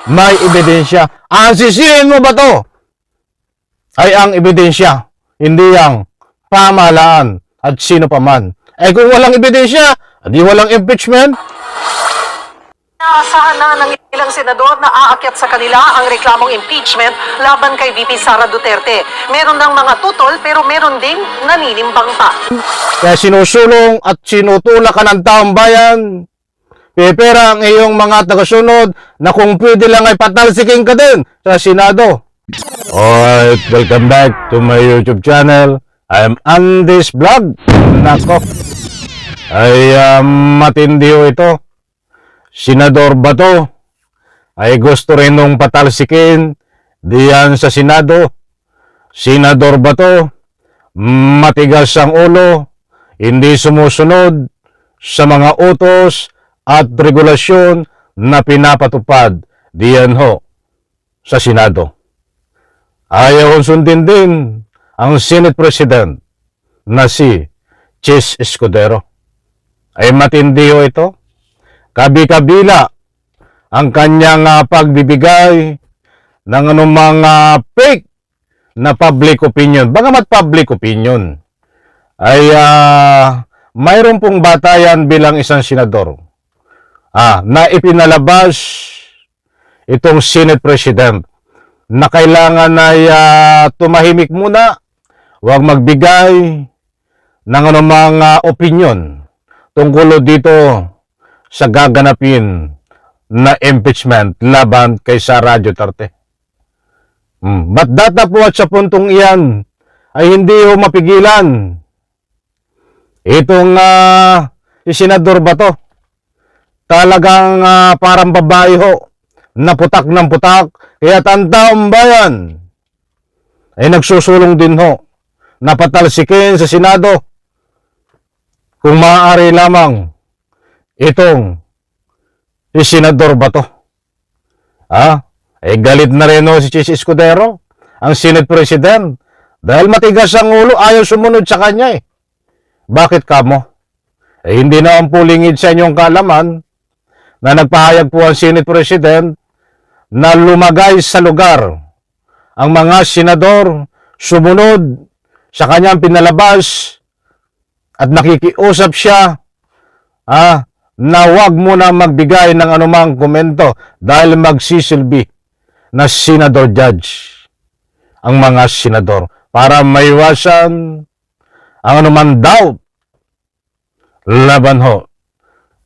may ebidensya. Ang sisihin mo ba to ay ang ebidensya, hindi ang pamahalaan at sino pa man. Eh kung walang ebidensya, di walang impeachment. Inaasahan na ng ilang senador na aakyat sa kanila ang reklamong impeachment laban kay VP Sara Duterte. Meron ng mga tutol pero meron ding naninimbang pa. Kaya sinusulong at sinutulak ka ng taong bayan. Pipera ang iyong mga tagasunod na kung pwede lang ay patalsiking ka din sa Senado. Alright, welcome back to my YouTube channel. I am Andy's Vlog. Nako, ay matindi ho ito. Senador Bato ay gusto rin nung patalsikin diyan sa Senado. Senador Bato, matigas ang ulo, hindi sumusunod sa mga utos at regulasyon na pinapatupad diyan ho sa Senado. Ayaw sundin din ang Senate President na si Chis Escudero. Ay matindi ho ito. Kabi-kabila ang kanyang pagbibigay ng anumang fake na public opinion. Bagamat public opinion ay mayroon pong batayan bilang isang senador na ipinalabas itong Senate President na kailangan ay tumahimik muna, huwag magbigay ng anumang opinion tungkol dito sa gaganapin na impeachment laban kay Sara Duterte. But datapwat sa puntong iyan ay hindi ho mapigilan itong si Senador Bato. Talagang parang babae ho, naputak ng putak, kaya ang taong bayan ay nagsusulong din ho na patalsikin sa Senado kung maaari lamang itong si Senador Bato. Galit na rin si Chis Escudero, ang Senate President, dahil matigas ang ulo, ayaw sumunod sa kanya eh. Bakit kamo? Hindi na ang pulingid sa inyong kaalaman na nagpahayag po ang Senate President na lumagay sa lugar ang mga senador, sumunod sa kanyang pinalabas at nakikiusap siya na wag mo na magbigay ng anumang komento dahil magsisilbi na senador judge ang mga senador para maiwasan ang anumang doubt laban ho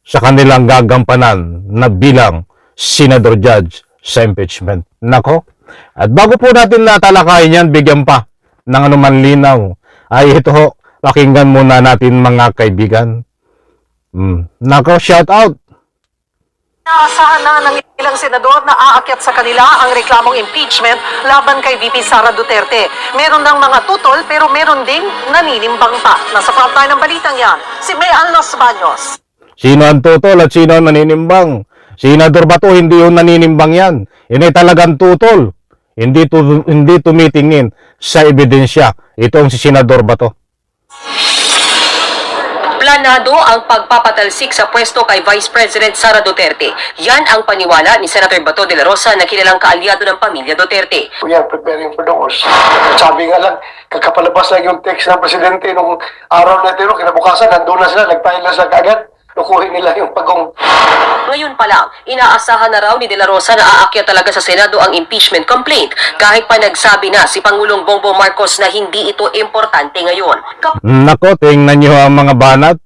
sa kanilang gagampanan na bilang senador judge sa impeachment. Nako, at bago po natin natalakayin yan, bigyan pa ng anumang linaw, ay ito ho, pakinggan muna natin mga kaibigan. Nako, shout out. Inaasahan na ng ilang senador na aakyat sa kanila ang reklamong impeachment laban kay VP Sara Duterte. Meron ng mga tutol pero meron ding naninimbang pa. Nasa frontline ng balitang yan, si Mean Los Baños. Sino ang tutol at sino ang naninimbang? Senador Bato, hindi yung naninimbang yan. Yan ay talagang tutol. Hindi tumitingin sa ebidensya. Itong si Senador Bato. Planado ang pagpapatalsik sa pwesto kay Vice President Sara Duterte. Yan ang paniwala ni Senator Bato de la Rosa na kilalang kaalyado ng pamilya Duterte. We are preparing for those. Sabi nga lang, kakapalabas lang yung text ng presidente nung araw na ito, kinabukasan, nandun na sila, nagpahil na sila kaagad, lukuhin nila yung pagong. Ngayon pa lang, inaasahan na raw ni De La Rosa na aakyat talaga sa Senado ang impeachment complaint kahit pa nagsabi na si Pangulong Bongbong Marcos na hindi ito importante ngayon. Nako, tingnan nyo ang mga banat.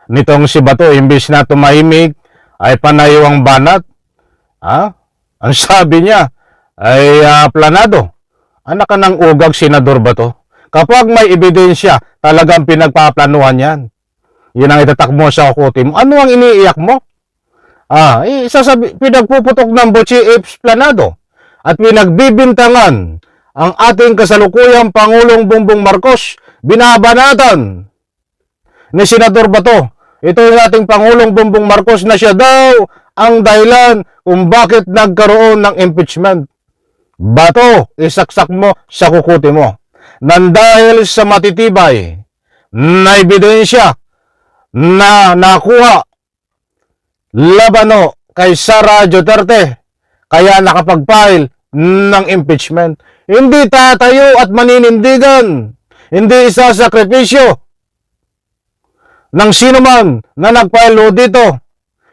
Nitong si Bato, imbis na tumahimik, ay panayo ang banat. Ang sabi niya ay planado. Anak ka ng ugag, Senador Bato. Kapag may ebidensya, talagang pinagpaplanuhan yan. Yun ang itatak mo sa kuti mo. Ano ang iniiyak mo? Pinagpuputok ng butchi planado at pinagbibintangan ang ating kasalukuyang Pangulong Bongbong Marcos, binabanatan ni Senador Bato. Ito yung ating Pangulong Bongbong Marcos na siya daw ang dahilan kung bakit nagkaroon ng impeachment. Bato, isaksak mo sa kukuti mo. Nandahil sa matitibay na ebidensya na nakuha labano kay Sara Duterte kaya nakapag-file ng impeachment. Hindi tatayo at maninindigan. Hindi isasakripisyo ng sino man na nag-file dito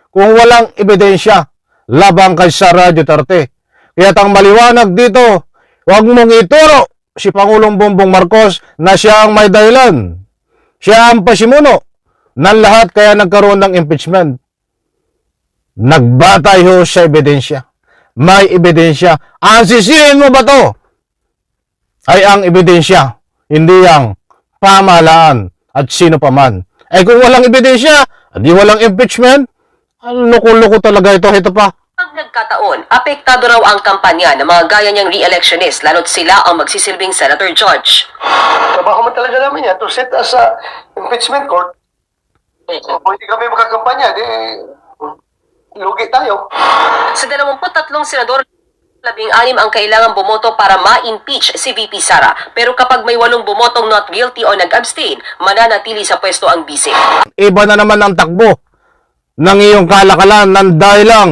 kung walang ebidensya labang kay Sara Duterte. Kaya ang maliwanag dito, huwag mong ituro si Pangulong Bongbong Marcos na siya ang may dahilan. Siya ang pasimuno ng lahat kaya nagkaroon ng impeachment. Nagbatay ho sa ebidensya. May ebidensya. Ang sisihin mo ba to? Ay ang ebidensya, hindi ang pamahalaan at sino pa man. Ay kung walang ebidensya, di walang impeachment, loko-loko talaga ito. Ito pa. Pag nagkataon, apektado raw ang kampanya ng mga gaya niyang re-electionist lalo't sila ang magsisilbing senator judge. Trabaho man talaga namin yan to set as a impeachment court. Kung hindi kami makakampanya, di lugi tayo. Sa 23 senador, 16 ang kailangan bumoto para ma-impeach si VP Sara. Pero kapag may 8 bumotong not guilty o nag-abstain, mananatili sa pwesto ang bise. Iba na naman ang takbo ng iyong kalakalan ng dahil lang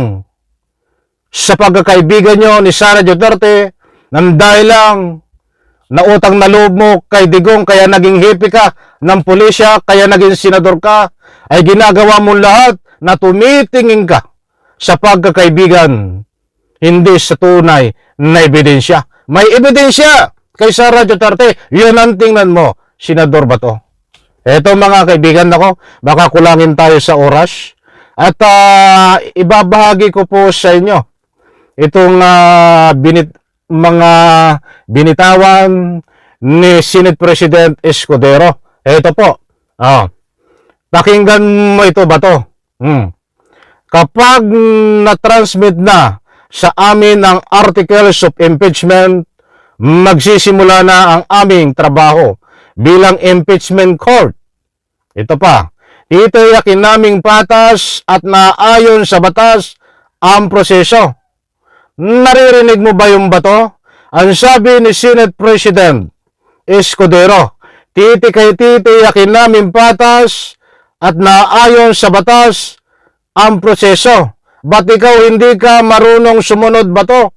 sa pagkakaibigan nyo ni Sara Duterte, ng dahil lang na utang na loob mo kay Digong kaya naging hippie ka ng pulisya, kaya naging senador ka, ay ginagawa mo lahat na tumitingin ka sa pagkakaibigan, hindi sa tunay na ebidensya. May ebidensya kay Sara Duterte, yun ang tingnan mo, senador ba to? Eto mga kaibigan nako, baka kulangin tayo sa oras at ibabahagi ko po sa inyo itong mga binitawan ni Senate President Escudero. Ito po. Pakinggan mo ito ba to? Kapag na-transmit na sa amin ang articles of impeachment, magsisimula na ang aming trabaho bilang impeachment court. Ito pa. Titiyakin naming patas at naayon sa batas ang proseso. Naririnig mo ba yung bato? Ang sabi ni Senate President Escudero, titiyakin namin patas at naayon sa batas ang proseso. Ba't ikaw hindi ka marunong sumunod ba to?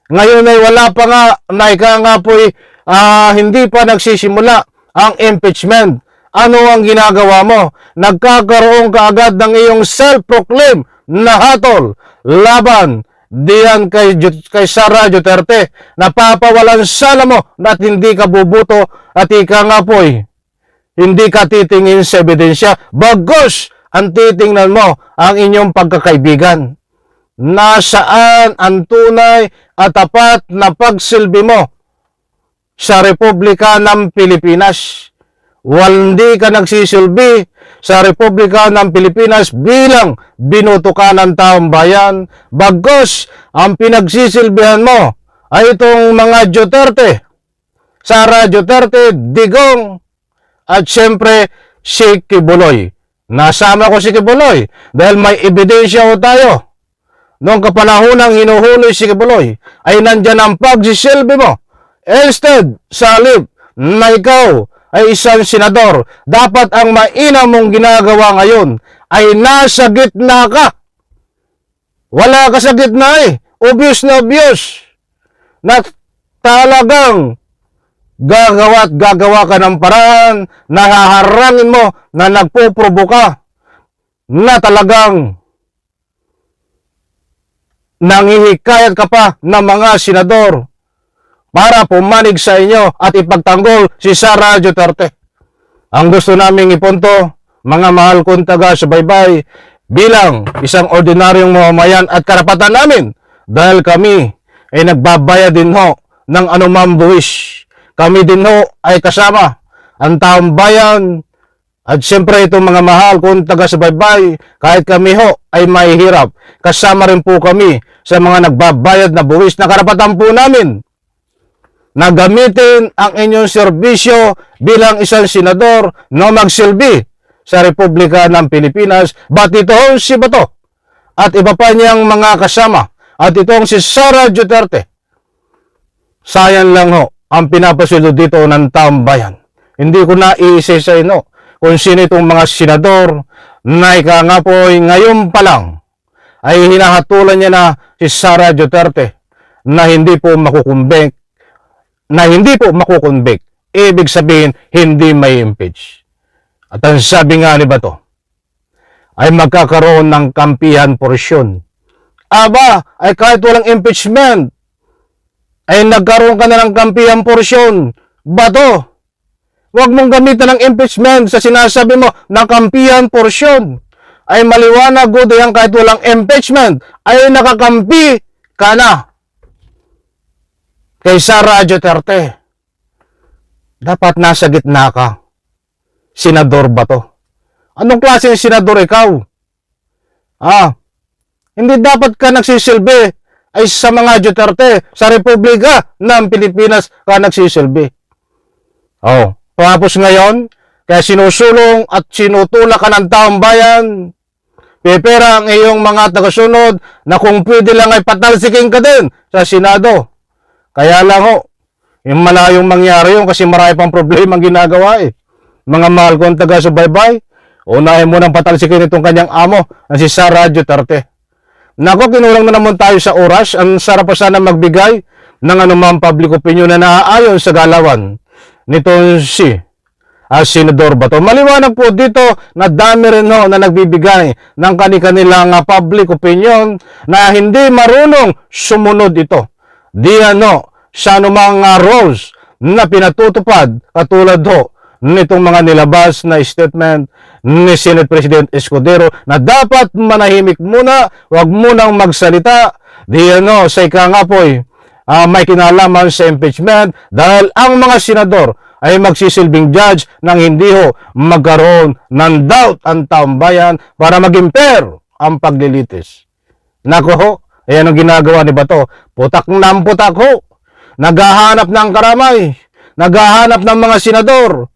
Ngayon ay wala pa nga, na ika nga po'y hindi pa nagsisimula ang impeachment. Ano ang ginagawa mo? Nagkakaroon ka agad ng iyong self-proclaim na hatol laban diyan kay Sara Duterte. Napapawalan sana mo at hindi ka bubuto at ika nga po'y hindi ka titingin sa ebidensya. Bagos ang titingnan mo ang inyong pagkakaibigan. Nasaan ang tunay at tapat na pagsilbi mo sa Republika ng Pilipinas? Hindi ka nagsisilbi sa Republika ng Pilipinas bilang binuto ka ng taong bayan. Bagos ang pinagsisilbihan mo ay itong mga Duterte, Sara Duterte, Digong, at siyempre si Kibuloy. Nasama ko si Kibuloy dahil may ebidensya ho tayo. Noong kapanahonang hinuhuli si Kibuloy, ay nandyan ang pagsisilbi mo. Instead, sa halip na ikaw ay isang senador, dapat ang mainam mong ginagawa ngayon ay nasa gitna ka. Wala ka sa gitna eh. Obvious na obvious. Na talagang gagawa ka ng paraan na haharangin mo na nagpuprovoka na talagang nangihikayat ka pa ng mga senador para pumanig sa inyo at ipagtanggol si Sara Duterte. Ang gusto naming ipunto, mga mahal kong taga-subaybay, bilang isang ordinaryong mamamayan at karapatan namin dahil kami ay nagbabayad din ho ng anumang buwis. Kami din ho ay kasama ang taong bayan at siyempre itong mga mahal kong taga-subaybay, kahit kami ho ay mahihirap, kasama rin po kami sa mga nagbabayad na buwis na karapatan po namin na gamitin ang inyong serbisyo bilang isang senador na magsilbi sa Republika ng Pilipinas. Ba't ito si Bato at iba pa niyang mga kasama at itong si Sara Duterte, sayang lang ho ang pinapasweldo dito ng taong bayan. Hindi ko na iisa sa inyo kung sino itong mga senador na ika nga po ngayon pa lang ay hinahatulan niya na si Sara Duterte na hindi po makukumbek, ibig sabihin, hindi may impeach. At ang sabi nga ni Bato, ay magkakaroon ng kampihan porsyon. Aba, ay kahit walang impeachment, ay nagkaroon ka na ng kampihan porsyon. Bato, huwag mong gamitan ng impeachment sa sinasabi mo na kampihan porsyon. Ay maliwanag ko diyan kahit walang impeachment, ay nakakampi ka na kay Sara Duterte. Dapat nasa gitna ka. Senador Bato. Anong klaseng senador ikaw? Hindi dapat ka nagsisilbi ay sa mga Duterte, sa Republika ng Pilipinas ka nagsisilbi. Tapos ngayon, kaya sinusulong at sinutulak ka ng taong bayan, pepera ang iyong mga tagasunod na kung pwede lang ay patalsikin ka din sa Senado. Kaya lang yung malayong mangyari yun kasi marami pang problema ang ginagawa eh. Mga mahal kong taga-subaybay, unahin mo nang patalsikin itong kanyang amo na si Sara Duterte. Nako, kinulang na naman tayo sa oras. Ang sarap pa sana magbigay ng anumang public opinion na naaayon sa galawan nito si Senador Bato. Maliwanag po dito na dami rin na nagbibigay ng kanilang public opinion na hindi marunong sumunod ito. Sa anumang rules na pinatutupad katulad nitong mga nilabas na statement ni Senate President Escudero na dapat manahimik muna, wag munang magsalita. Sa ika nga po'y may kinalaman sa impeachment dahil ang mga senador ay magsisilbing judge nang hindi magkaroon ng doubt ang taong bayan para mag-impair ang paglilitis. Nako ayan ang ginagawa ni Bato. Putak ng putak naghahanap ng karamay, naghahanap ng mga senador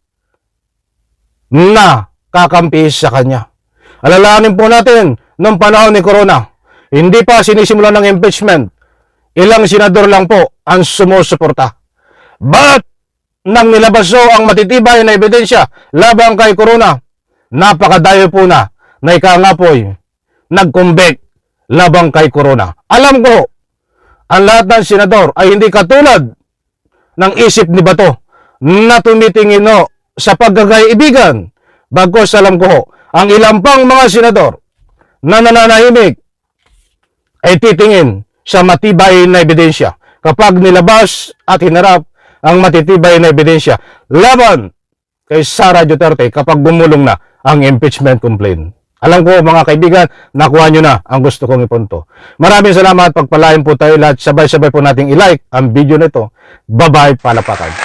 na kakampi sa kanya. Alalahanin po natin, noong panahon ni Corona, hindi pa sinisimula ng impeachment, ilang senador lang po ang sumusuporta. But, nang nilabas ang matitibay na ebidensya laban kay Corona, napakadayo po na ika nga po'y nag-comeback laban kay Corona. Alam ko, ang lahat ng senador ay hindi katulad ng isip ni Bato na tumitingin sa pagkakaibigan. Bagkus alam ko, ang ilang pang mga senador na nananahimik ay titingin sa matibay na ebidensya kapag nilabas at hinarap ang matitibay na ebidensya laban kay Sara Duterte kapag gumulong na ang impeachment complaint. Alam ko mga kaibigan, nakuha nyo na ang gusto kong ipunto. Maraming salamat, pagpalain po tayo lahat. Sabay-sabay po nating i-like ang video nito. Bye-bye, palapakan.